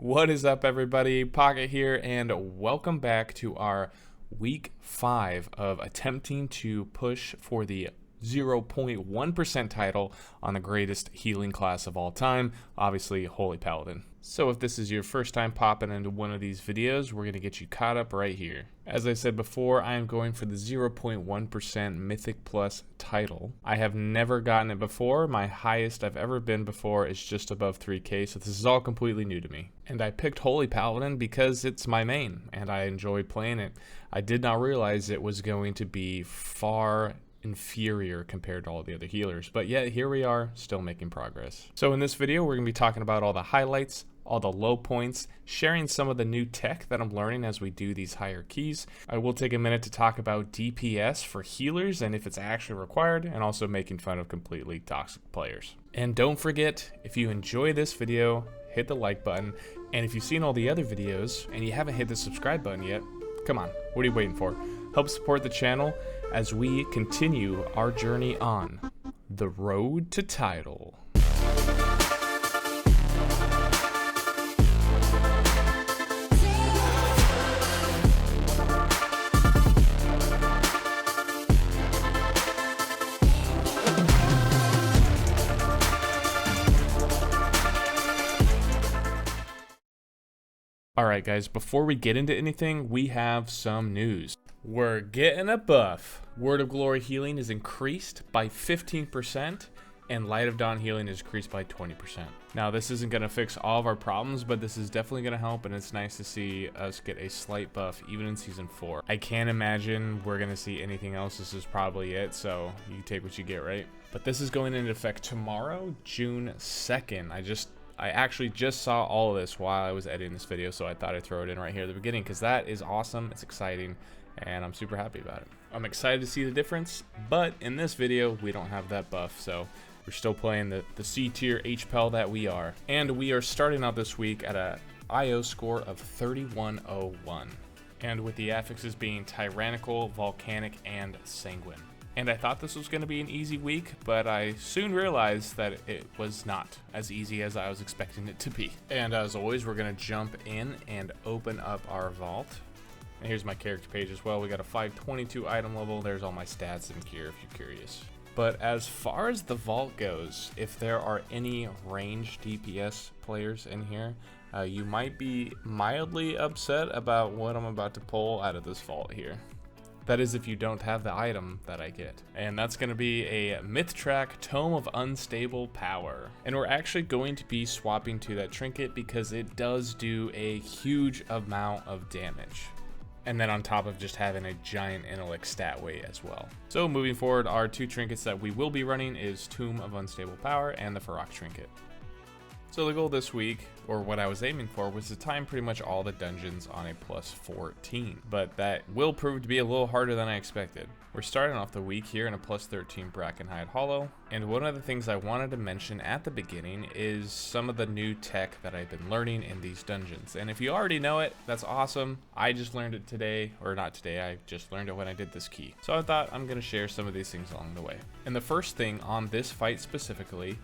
What is up, everybody? Pocket here, and welcome back to our week 5 of attempting to push for the 0.1% title on the greatest healing class of all time, obviously Holy Paladin. So if this is your first time popping into one of these videos, we're going to get you caught up right here. As I said before, I am going for the 0.1% Mythic Plus title. I have never gotten it before. My highest I've ever been before is just above 3k, so this is all completely new to me. And I picked Holy Paladin because it's my main, and I enjoy playing it. I did not realize it was going to be far inferior compared to all the other healers, but yet here we are, still making progress. So in this video, we're going to be talking about all the highlights, all the low points, sharing some of the new tech that I'm learning as we do these higher keys. I will take a minute to talk about DPS for healers and if it's actually required, and also making fun of completely toxic players. And don't forget, if you enjoy this video, hit the like button, and if you've seen all the other videos and you haven't hit the subscribe button yet, come on, what are you waiting for? Help support the channel as we continue our journey on the road to title. Alright guys, before we get into anything, we have some news. We're getting a buff. Word of Glory healing is increased by 15%, and Light of Dawn healing is increased by 20%. Now this isn't going to fix all of our problems, but this is definitely going to help, and it's nice to see us get a slight buff even in Season 4. I can't imagine we're going to see anything else. This is probably it, so you take what you get, right? But this is going into effect tomorrow, June 2nd. I actually just saw all of this while I was editing this video, so I thought I'd throw it in right here at the beginning because that is awesome, it's exciting, and I'm super happy about it. I'm excited to see the difference, but in this video, we don't have that buff, so we're still playing the C tier HPAL that we are. And we are starting out this week at a IO score of 3101, and with the affixes being Tyrannical, Volcanic, and Sanguine. And I thought this was going to be an easy week, but I soon realized that it was not as easy as I was expecting it to be. And as always, we're going to jump in and open up our vault. And here's my character page as well. We got a 522 item level. There's all my stats and gear if you're curious. But as far as the vault goes, if there are any ranged DPS players in here, you might be mildly upset about what I'm about to pull out of this vault here. That is if you don't have the item that I get. And that's going to be a Myth-Track Tome of Unstable Power. And we're actually going to be swapping to that trinket because it does do a huge amount of damage. And then on top of just having a giant intellect stat weight as well. So moving forward, our two trinkets that we will be running is Tomb of Unstable Power and the Farrak trinket. So the goal this week, or what I was aiming for, was to time pretty much all the dungeons on a plus 14, but that will prove to be a little harder than I expected. We're starting off the week here in a plus 13 Brackenhide Hollow, and one of the things I wanted to mention at the beginning is some of the new tech that I've been learning in these dungeons. And if you already know it, that's awesome. I just learned it today, or not today, I just learned it when I did this key. So I thought I'm going to share some of these things along the way. And the first thing on this fight specifically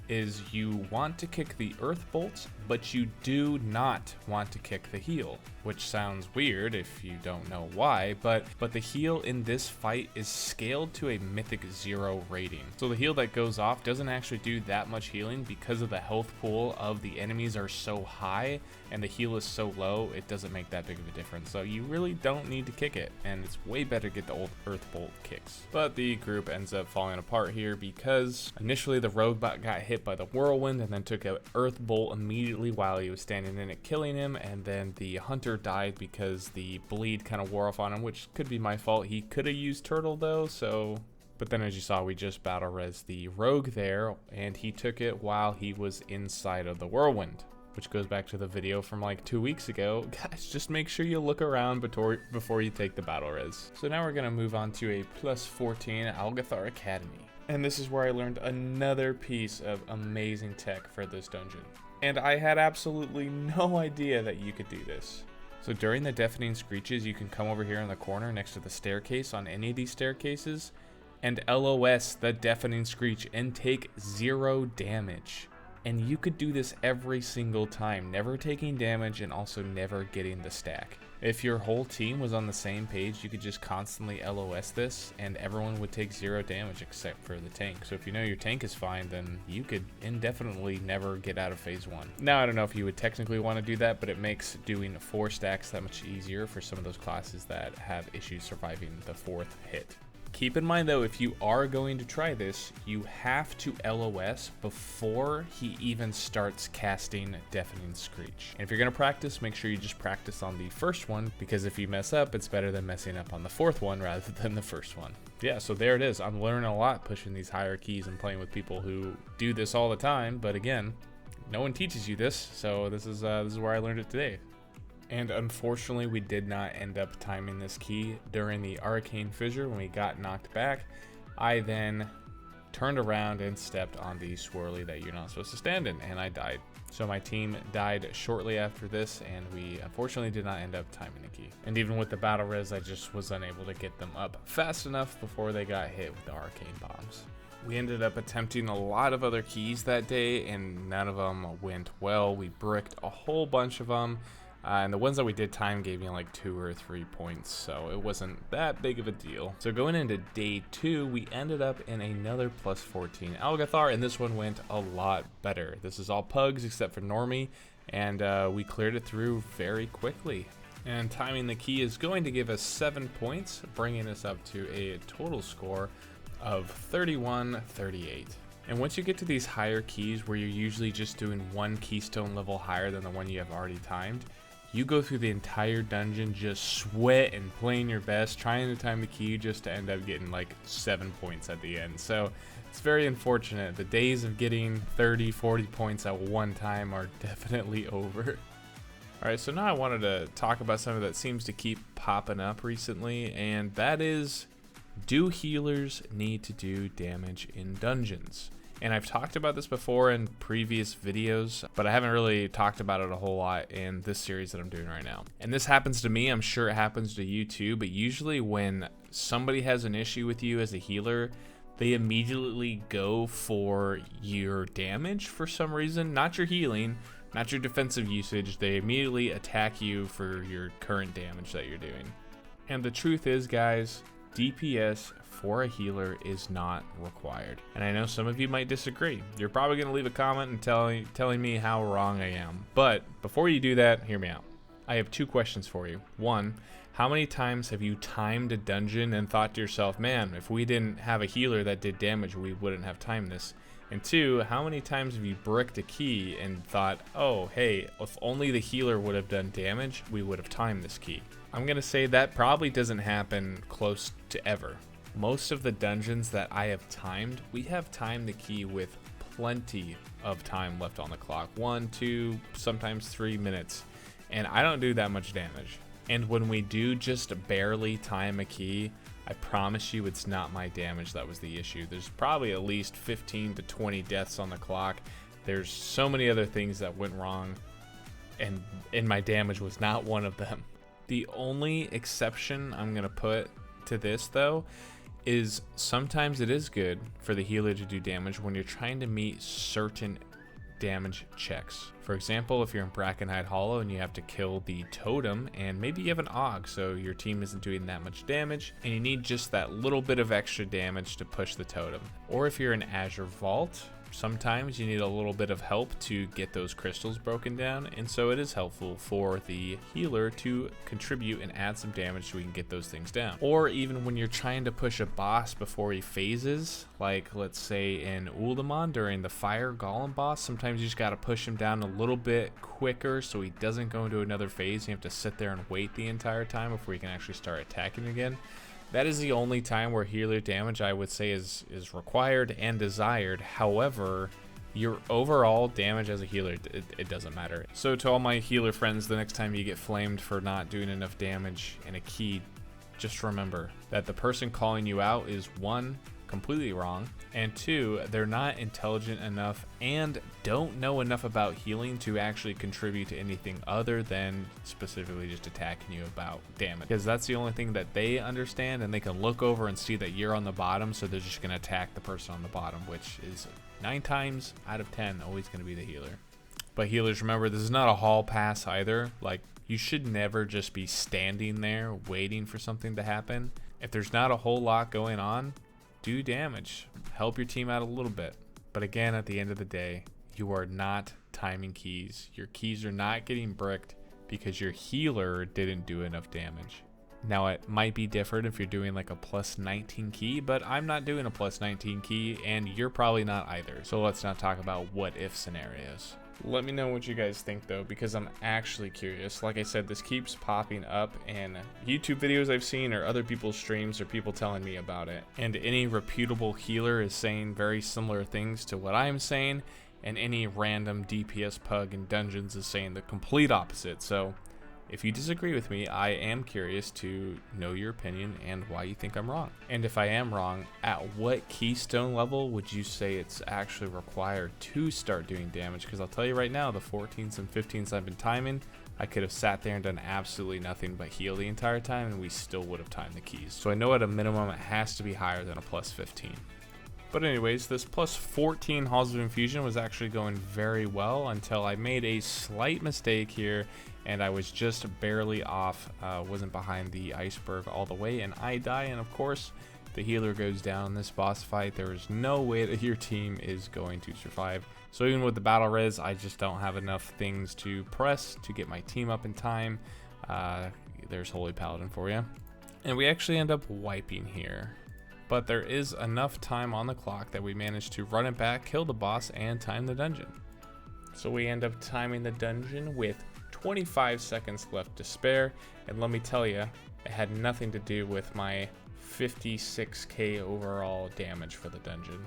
is you want to kick the earth bolts, but you do not want to kick the heal, which sounds weird if you don't know why, but the heal in this fight is scaled to a mythic 0 rating. So the heal that goes off doesn't actually do that much healing because of the health pool of the enemies are so high and the heal is so low, it doesn't make that big of a difference. So you really don't need to kick it, and it's way better to get the old earth bolt kicks. But the group ends up falling apart here because initially the rogue bot got hit by the whirlwind and then took an earth bolt immediately while he was standing in it, killing him, and then the hunter died because the bleed kind of wore off on him, which could be my fault. He could have used turtle though, so... But then as you saw, we just battle res the rogue there, and he took it while he was inside of the whirlwind, which goes back to the video from like 2 weeks ago. Guys, just make sure you look around before you take the battle res. So now we're going to move on to a plus 14 Algathar Academy. And this is where I learned another piece of amazing tech for this dungeon. And I had absolutely no idea that you could do this. So during the deafening screeches, you can come over here in the corner next to the staircase on any of these staircases and LOS the deafening screech and take 0 damage. And you could do this every single time, never taking damage and also never getting the stack. If your whole team was on the same page, you could just constantly LOS this and everyone would take 0 damage except for the tank. So if you know your tank is fine, then you could indefinitely never get out of phase 1. Now, I don't know if you would technically want to do that, but it makes doing 4 stacks that much easier for some of those classes that have issues surviving the 4th hit. Keep in mind though, if you are going to try this, you have to LOS before he even starts casting Deafening Screech. And if you're going to practice, make sure you just practice on the first one, because if you mess up, it's better than messing up on the 4th one rather than the first one. Yeah, so there it is. I'm learning a lot pushing these higher keys and playing with people who do this all the time. But again, no one teaches you this, so this is where I learned it today. And unfortunately, we did not end up timing this key during the Arcane Fissure when we got knocked back. I then turned around and stepped on the swirly that you're not supposed to stand in, and I died. So my team died shortly after this, and we unfortunately did not end up timing the key. And even with the battle res, I just was unable to get them up fast enough before they got hit with the arcane bombs. We ended up attempting a lot of other keys that day, and none of them went well. We bricked a whole bunch of them. And the ones that we did time gave me like 2 or 3 points, so it wasn't that big of a deal. So going into day 2, we ended up in another plus 14 Algathar, and this one went a lot better. This is all pugs except for Normie, and we cleared it through very quickly. And timing the key is going to give us 7 points, bringing us up to a total score of 31-38. And once you get to these higher keys where you're usually just doing 1 keystone level higher than the one you have already timed, you go through the entire dungeon just sweat and playing your best, trying to time the key just to end up getting like 7 points at the end. So it's very unfortunate. The days of getting 30, 40 points at one time are definitely over. Alright, so now I wanted to talk about something that seems to keep popping up recently, and that is, do healers need to do damage in dungeons? And I've talked about this before in previous videos, but I haven't really talked about it a whole lot in this series that I'm doing right now. And this happens to me, I'm sure it happens to you too, but usually when somebody has an issue with you as a healer, they immediately go for your damage for some reason, not your healing, not your defensive usage. They immediately attack you for your current damage that you're doing. And the truth is, guys, DPS for a healer is not required. And I know some of you might disagree. You're probably going to leave a comment and telling me how wrong I am. But before you do that, hear me out. I have 2 questions for you. 1, how many times have you timed a dungeon and thought to yourself, man, if we didn't have a healer that did damage, we wouldn't have timed this? And 2, how many times have you bricked a key and thought, oh, hey, if only the healer would have done damage, we would have timed this key? I'm going to say that probably doesn't happen close to ever. Most of the dungeons that I have timed, we have timed the key with plenty of time left on the clock. 1, 2, sometimes 3 minutes. And I don't do that much damage. And when we do just barely time a key, I promise you it's not my damage that was the issue. There's probably at least 15 to 20 deaths on the clock. There's so many other things that went wrong, and my damage was not one of them. The only exception I'm going to put to this, though, is sometimes it is good for the healer to do damage when you're trying to meet certain damage checks. For example, if you're in Brackenhide Hollow and you have to kill the totem, and maybe you have an AUG, so your team isn't doing that much damage, and you need just that little bit of extra damage to push the totem. Or if you're in Azure Vault, sometimes you need a little bit of help to get those crystals broken down, and so it is helpful for the healer to contribute and add some damage so we can get those things down. Or even when you're trying to push a boss before he phases, like let's say in Uldaman during the Fire Golem boss, sometimes you just got to push him down a little bit quicker so he doesn't go into another phase. You have to sit there and wait the entire time before you can actually start attacking again. That is the only time where healer damage I would say is required and desired. However, your overall damage as a healer, it doesn't matter. So to all my healer friends, the next time you get flamed for not doing enough damage in a key, just remember that the person calling you out is 1, completely wrong, and 2, they're not intelligent enough and don't know enough about healing to actually contribute to anything other than specifically just attacking you about damage, because that's the only thing that they understand, and they can look over and see that you're on the bottom, so they're just going to attack the person on the bottom, which is 9 times out of 10, always going to be the healer. But healers, remember, this is not a hall pass either. Like, you should never just be standing there waiting for something to happen. If there's not a whole lot going on, do damage. Help your team out a little bit. But again, at the end of the day, you are not timing keys. Your keys are not getting bricked because your healer didn't do enough damage. Now, it might be different if you're doing like a plus 19 key, but I'm not doing a plus 19 key, and you're probably not either. So let's not talk about what if scenarios. Let me know what you guys think though, because I'm actually curious. Like I said, this keeps popping up in YouTube videos I've seen or other people's streams or people telling me about it. And any reputable healer is saying very similar things to what I'm saying, and any random DPS pug in dungeons is saying the complete opposite. So if you disagree with me, I am curious to know your opinion and why you think I'm wrong. And if I am wrong, at what keystone level would you say it's actually required to start doing damage? Because I'll tell you right now, the 14s and 15s I've been timing, I could have sat there and done absolutely nothing but heal the entire time, and we still would have timed the keys. So I know at a minimum it has to be higher than a plus 15. But anyways, this plus 14 Halls of Infusion was actually going very well until I made a slight mistake here, and I was just barely off, wasn't behind the iceberg all the way, and I die, and of course the healer goes down in this boss fight. There is no way that your team is going to survive. So even with the battle res, I just don't have enough things to press to get my team up in time. There's Holy Paladin for you. And we actually end up wiping here. But there is enough time on the clock that we managed to run it back, kill the boss, and time the dungeon. So we end up timing the dungeon with 25 seconds left to spare, and let me tell you, it had nothing to do with my 56k overall damage for the dungeon.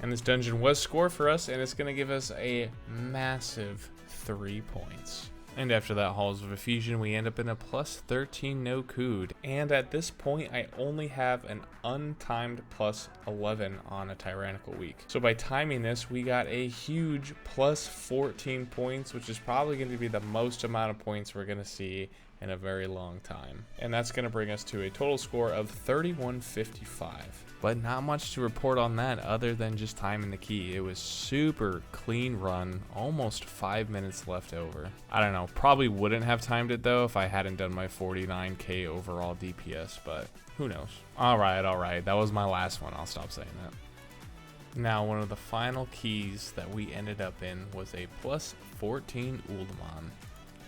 And this dungeon was score for us, and it's going to give us a massive 3 points. And after that Halls of Effusion, we end up in a plus 13 no cood. And at this point, I only have an untimed plus 11 on a Tyrannical week. So by timing this, we got a huge plus 14 points, which is probably going to be the most amount of points we're going to see in a very long time. And that's going to bring us to a total score of 3155. But not much to report on that other than just timing the key. It was super clean run, almost 5 minutes left over. I don't know, probably wouldn't have timed it though if I hadn't done my 49k overall DPS, but who knows. All right, that was my last one. I'll stop saying that. Now, one of the final keys that we ended up in was a plus 14 Uldaman.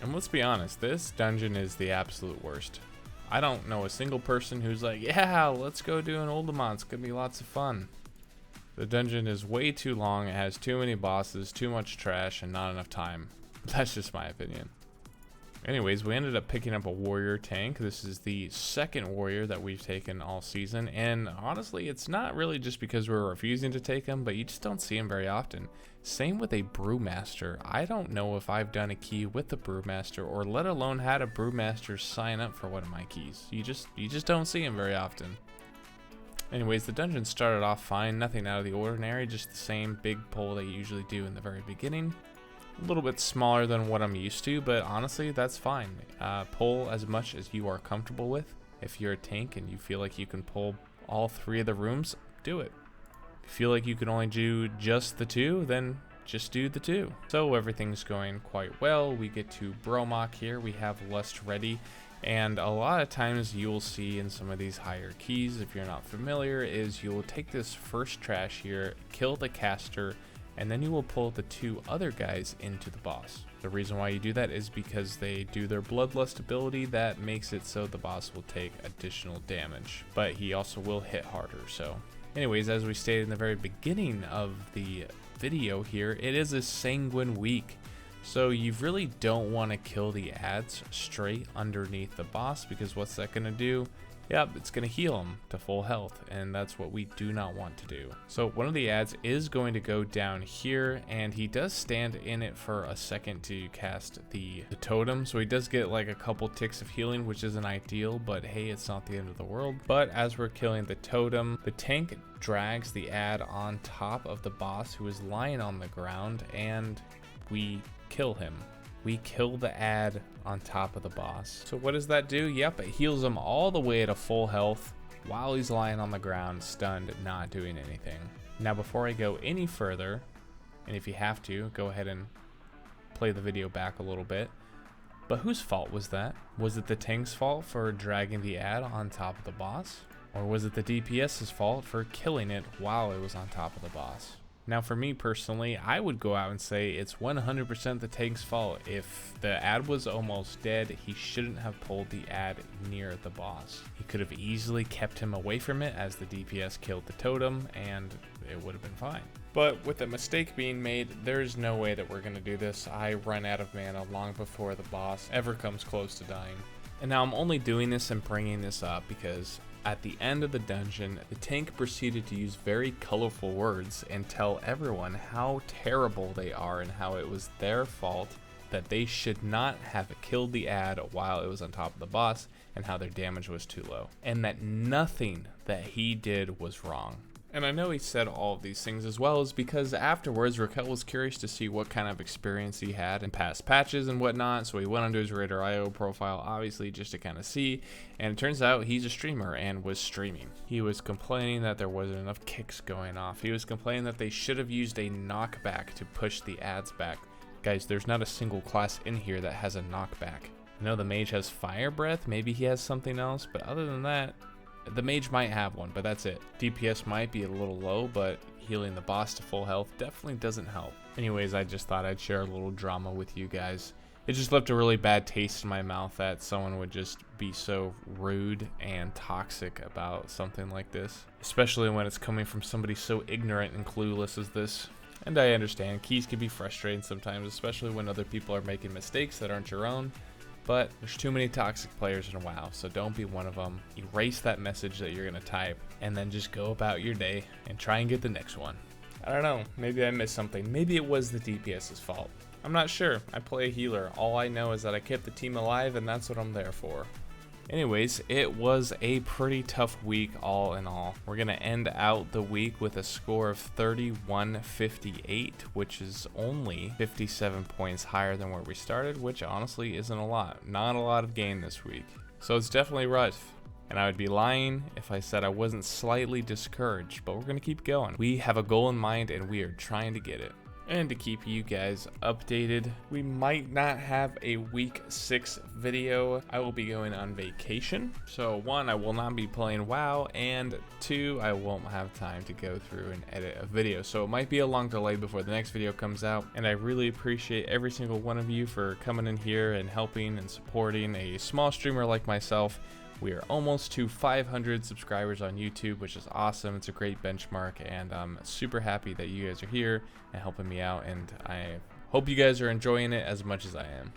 And let's be honest, this dungeon is the absolute worst. I don't know a single person who's like, yeah, let's go do an Uldaman, it's gonna be lots of fun. The dungeon is way too long, it has too many bosses, too much trash, and not enough time. That's just my opinion. Anyways, we ended up picking up a warrior tank. This is the second warrior that we've taken all season, and honestly, it's not really just because we're refusing to take him, but you just don't see him very often. Same with a brewmaster. I don't know if I've done a key with a brewmaster, or let alone had a brewmaster sign up for one of my keys. You just don't see him very often. Anyways, the dungeon started off fine, nothing out of the ordinary, just the same big pull they usually do in the very beginning. A little bit smaller than what I'm used to, but honestly, that's fine. Pull as much as you are comfortable with. If you're a tank and you feel like you can pull all 3 of the rooms, do it. If you feel like you can only do just the 2, then just do the 2. So everything's going quite well. We get to Bromach here. We have Lust ready. And a lot of times you'll see in some of these higher keys, if you're not familiar, is you'll take this first trash here, kill the caster, and then you will pull the 2 other guys into the boss. The reason why you do that is because they do their Bloodlust ability that makes it so the boss will take additional damage, but he also will hit harder. So anyways, as we stated in the very beginning of the video here, it is a sanguine week. So you really don't want to kill the ads straight underneath the boss, because what's that going to do? Yep, it's going to heal him to full health, and that's what we do not want to do. So one of the ads is going to go down here, and he does stand in it for a second to cast the totem, so he does get like a couple ticks of healing, which isn't ideal, but hey, it's not the end of the world. But as we're killing the totem, the tank drags the ad on top of the boss who is lying on the ground, and we kill him. We kill the ad on top of the boss. So what does that do? Yep, it heals him all the way to full health while he's lying on the ground, stunned, not doing anything. Now before I go any further, and if you have to, go ahead and play the video back a little bit. But whose fault was that? Was it the tank's fault for dragging the ad on top of the boss? Or was it the DPS's fault for killing it while it was on top of the boss? Now for me personally, I would go out and say it's 100% the tank's fault. If the ad was almost dead, he shouldn't have pulled the ad near the boss. He could have easily kept him away from it as the DPS killed the totem and it would have been fine. But with the mistake being made, there's no way that we're going to do this. I run out of mana long before the boss ever comes close to dying. And now I'm only doing this and bringing this up because at the end of the dungeon, the tank proceeded to use very colorful words and tell everyone how terrible they are and how it was their fault, that they should not have killed the ad while it was on top of the boss, and how their damage was too low, and that nothing that he did was wrong. And I know he said all of these things as well is because afterwards Raquel was curious to see what kind of experience he had in past patches and whatnot, so he went onto his Raider.io profile obviously just to kind of see, and it turns out he's a streamer and was streaming. He was complaining that there wasn't enough kicks going off. He was complaining that they should have used a knockback to push the ads back. Guys, there's not a single class in here that has a knockback. I know the mage has fire breath, maybe he has something else, but other than that, the mage might have one, but that's it. DPS might be a little low, but healing the boss to full health definitely doesn't help. Anyways, I just thought I'd share a little drama with you guys. It just left a really bad taste in my mouth that someone would just be so rude and toxic about something like this, especially when it's coming from somebody so ignorant and clueless as this. And I understand, keys can be frustrating sometimes, especially when other people are making mistakes that aren't your own. But there's too many toxic players in WoW, so don't be one of them. Erase that message that you're gonna type, and then just go about your day and try and get the next one. I don't know, maybe I missed something. Maybe it was the DPS's fault. I'm not sure. I play a healer. All I know is that I kept the team alive, and that's what I'm there for. Anyways, it was a pretty tough week all in all. We're going to end out the week with a score of 3158, which is only 57 points higher than where we started, which honestly isn't a lot. Not a lot of gain this week. So it's definitely rough. And I would be lying if I said I wasn't slightly discouraged, but we're going to keep going. We have a goal in mind and we are trying to get it. And to keep you guys updated, we might not have a week 6 video. I will be going on vacation. So 1, I will not be playing WoW, and 2, I won't have time to go through and edit a video. So it might be a long delay before the next video comes out. And I really appreciate every single one of you for coming in here and helping and supporting a small streamer like myself. We are almost to 500 subscribers on YouTube, which is awesome. It's a great benchmark, and I'm super happy that you guys are here and helping me out, and I hope you guys are enjoying it as much as I am.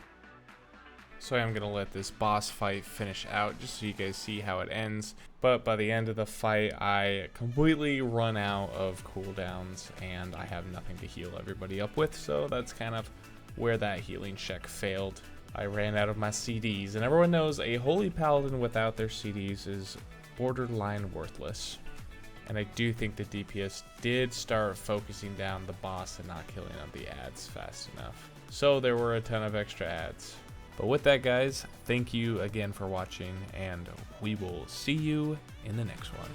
So I'm gonna let this boss fight finish out just so you guys see how it ends. But by the end of the fight, I completely run out of cooldowns and I have nothing to heal everybody up with, so that's kind of where that healing check failed. I ran out of my CDs, and everyone knows a holy paladin without their CDs is borderline worthless. And I do think the DPS did start focusing down the boss and not killing on the ads fast enough. So there were a ton of extra ads. But with that, guys, thank you again for watching, and we will see you in the next one.